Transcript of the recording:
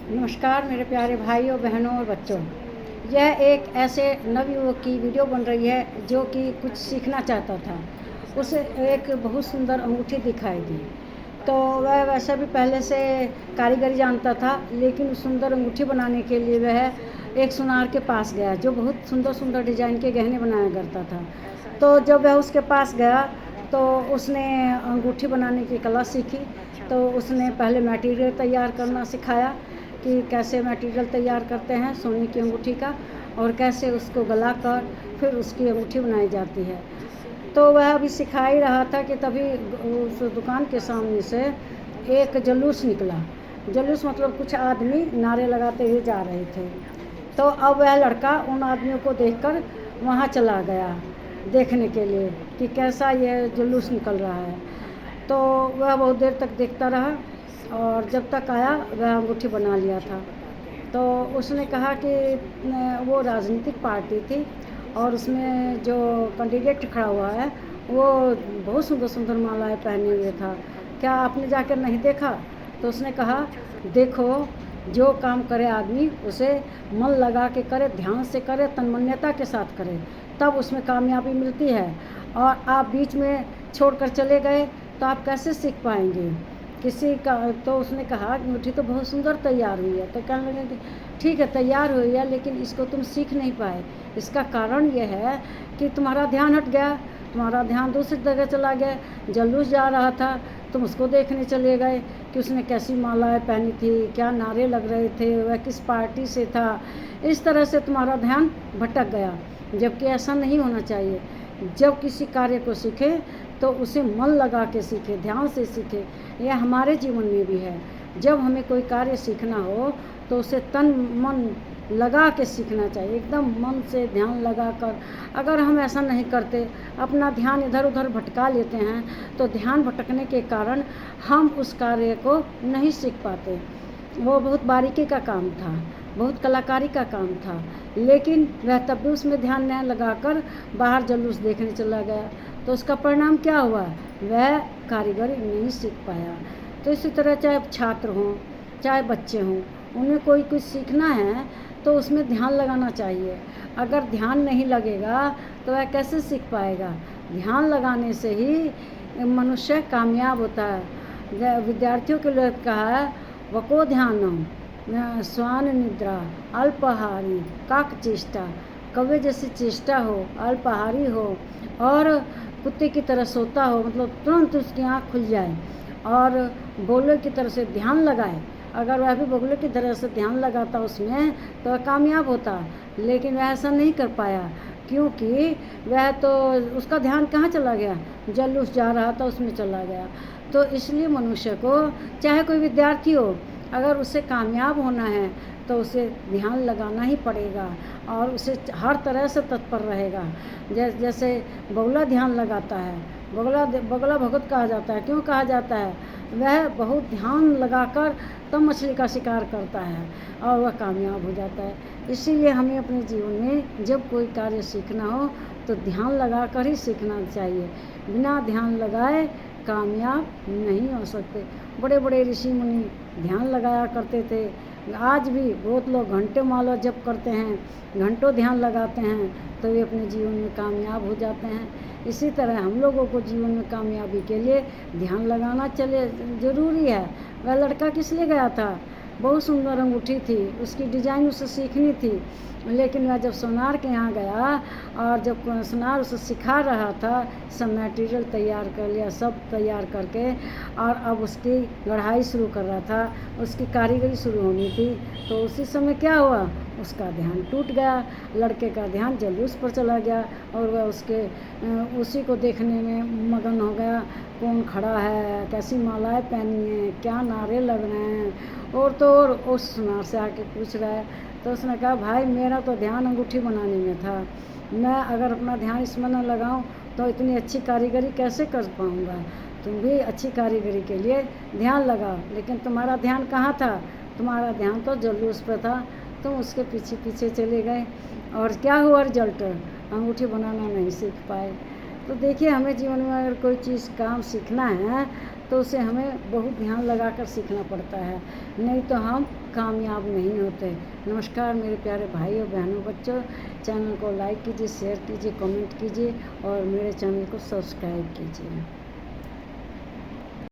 नमस्कार मेरे प्यारे भाइयों बहनों और बच्चों। यह एक ऐसे नवयुवक की वीडियो बन रही है जो कि कुछ सीखना चाहता था। उसे एक बहुत सुंदर अंगूठी दिखाई दी, तो वह वैसे भी पहले से कारीगरी जानता था, लेकिन उस सुंदर अंगूठी बनाने के लिए वह एक सुनार के पास गया जो बहुत सुंदर सुंदर डिजाइन के गहने बनाया करता था। तो जब वह उसके पास गया तो उसने अंगूठी बनाने की कला सीखी। तो उसने पहले मटेरियल तैयार करना सिखाया कि कैसे मटेरियल तैयार करते हैं सोने की अंगूठी का, और कैसे उसको गला कर फिर उसकी अंगूठी बनाई जाती है। तो वह अभी सिखा ही रहा था कि तभी उस दुकान के सामने से एक जुलूस निकला। जुलूस मतलब कुछ आदमी नारे लगाते हुए जा रहे थे। तो अब वह लड़का उन आदमियों को देखकर वहाँ चला गया देखने के लिए कि कैसा यह जुलूस निकल रहा है। तो वह बहुत देर तक देखता रहा, और जब तक आया वह अंगूठी बना लिया था। तो उसने कहा कि वो राजनीतिक पार्टी थी और उसमें जो कैंडिडेट खड़ा हुआ है वो बहुत सुंदर सुंदर मालाएं पहने हुए था, क्या आपने जाकर नहीं देखा? तो उसने कहा, देखो, जो काम करे आदमी उसे मन लगा के करे, ध्यान से करे, तन्मयता के साथ करे, तब उसमें कामयाबी मिलती है। और आप बीच में छोड़कर चले गए तो आप कैसे सीख पाएंगे किसी का? तो उसने कहा अंगूठी तो बहुत सुंदर तैयार हुई है। तो कहने लगे कि ठीक है तैयार हुई है, लेकिन इसको तुम सीख नहीं पाए। इसका कारण यह है कि तुम्हारा ध्यान हट गया, तुम्हारा ध्यान दूसरी जगह चला गया। जुलूस जा रहा था, तुम उसको देखने चले गए कि उसने कैसी मालाएं पहनी थी, क्या नारे लग रहे थे, वह किस पार्टी से था। इस तरह से तुम्हारा ध्यान भटक गया, जबकि ऐसा नहीं होना चाहिए। जब किसी कार्य को सीखे तो उसे मन लगा के सीखे, ध्यान से सीखे। यह हमारे जीवन में भी है। जब हमें कोई कार्य सीखना हो तो उसे तन मन लगा के सीखना चाहिए, एकदम मन से ध्यान लगा कर। अगर हम ऐसा नहीं करते, अपना ध्यान इधर उधर भटका लेते हैं, तो ध्यान भटकने के कारण हम उस कार्य को नहीं सीख पाते। वो बहुत बारीकी का काम था, बहुत कलाकारी का काम था, लेकिन वह तब भी उसमें ध्यान न लगाकर बाहर जुलूस देखने चला गया। तो उसका परिणाम क्या हुआ? वह कारीगरी नहीं सीख पाया। तो इसी तरह चाहे छात्र हों चाहे बच्चे हों, उन्हें कोई कुछ सीखना है तो उसमें ध्यान लगाना चाहिए। अगर ध्यान नहीं लगेगा तो वह कैसे सीख पाएगा? ध्यान लगाने से ही मनुष्य कामयाब होता है। विद्यार्थियों के लिए कहा है, वको ध्यानम स्वान निद्रा अल्पहारी काक चेष्टा। कौवे जैसी चेष्टा हो, अल्पहारी हो और कुत्ते की तरह सोता हो, मतलब तुरंत उसकी आँख खुल जाए, और बोले की तरह से ध्यान लगाए। अगर वह भी बगुले की तरह से ध्यान लगाता उसमें तो वह कामयाब होता, लेकिन वह ऐसा नहीं कर पाया, क्योंकि वह तो उसका ध्यान कहाँ चला गया? जुलूस जा रहा था उसमें चला गया। तो इसलिए मनुष्य को, चाहे कोई विद्यार्थी हो, अगर उसे कामयाब होना है तो उसे ध्यान लगाना ही पड़ेगा, और उसे हर तरह से तत्पर रहेगा। जैसे बगुला ध्यान लगाता है, बगुला भगत कहा जाता है। क्यों कहा जाता है? वह बहुत ध्यान लगाकर तब मछली का शिकार करता है और वह कामयाब हो जाता है। इसीलिए हमें अपने जीवन में जब कोई कार्य सीखना हो तो ध्यान लगाकर ही सीखना चाहिए। बिना ध्यान लगाए कामयाब नहीं हो सकते। बड़े बड़े ऋषि मुनि ध्यान लगाया करते थे। आज भी बहुत लोग घंटे माला जप करते हैं, घंटों ध्यान लगाते हैं, तो वे अपने जीवन में कामयाब हो जाते हैं। इसी तरह हम लोगों को जीवन में कामयाबी के लिए ध्यान लगाना ज़रूरी है। वह लड़का किस लिए गया था? बहुत सुंदर अंगूठी थी, उसकी डिज़ाइन उसे सीखनी थी, लेकिन वह जब सोनार के यहाँ गया और जब सोनार उसे सिखा रहा था, सब मटेरियल तैयार कर लिया, सब तैयार करके, और अब उसकी कढ़ाई शुरू कर रहा था, उसकी कारीगरी शुरू होनी थी, तो उसी समय क्या हुआ? उसका ध्यान टूट गया। लड़के का ध्यान जुलूस पर चला गया और वह उसी को देखने में मगन हो गया। कौन खड़ा है, कैसी मालाएं पहनी हैं, क्या नारे लग रहे हैं, और तो और उस सुनार से आके पूछ रहा है। तो उसने कहा, भाई मेरा तो ध्यान अंगूठी बनाने में था, मैं अगर अपना ध्यान इसमें न लगाऊं तो इतनी अच्छी कारीगरी कैसे कर पाऊंगा? तुम भी अच्छी कारीगरी के लिए ध्यान लगाओ, लेकिन तुम्हारा ध्यान कहाँ था? तुम्हारा ध्यान तो जुलूस पर था, तुम उसके पीछे पीछे चले गए, और क्या हुआ रिजल्ट? अंगूठी बनाना नहीं सीख पाए। तो देखिए, हमें जीवन में अगर कोई चीज़ काम सीखना है तो उसे हमें बहुत ध्यान लगाकर सीखना पड़ता है, नहीं तो हम कामयाब नहीं होते। नमस्कार मेरे प्यारे भाइयों बहनों बच्चों, चैनल को लाइक कीजिए, शेयर कीजिए, कमेंट कीजिए और मेरे चैनल को सब्सक्राइब कीजिए।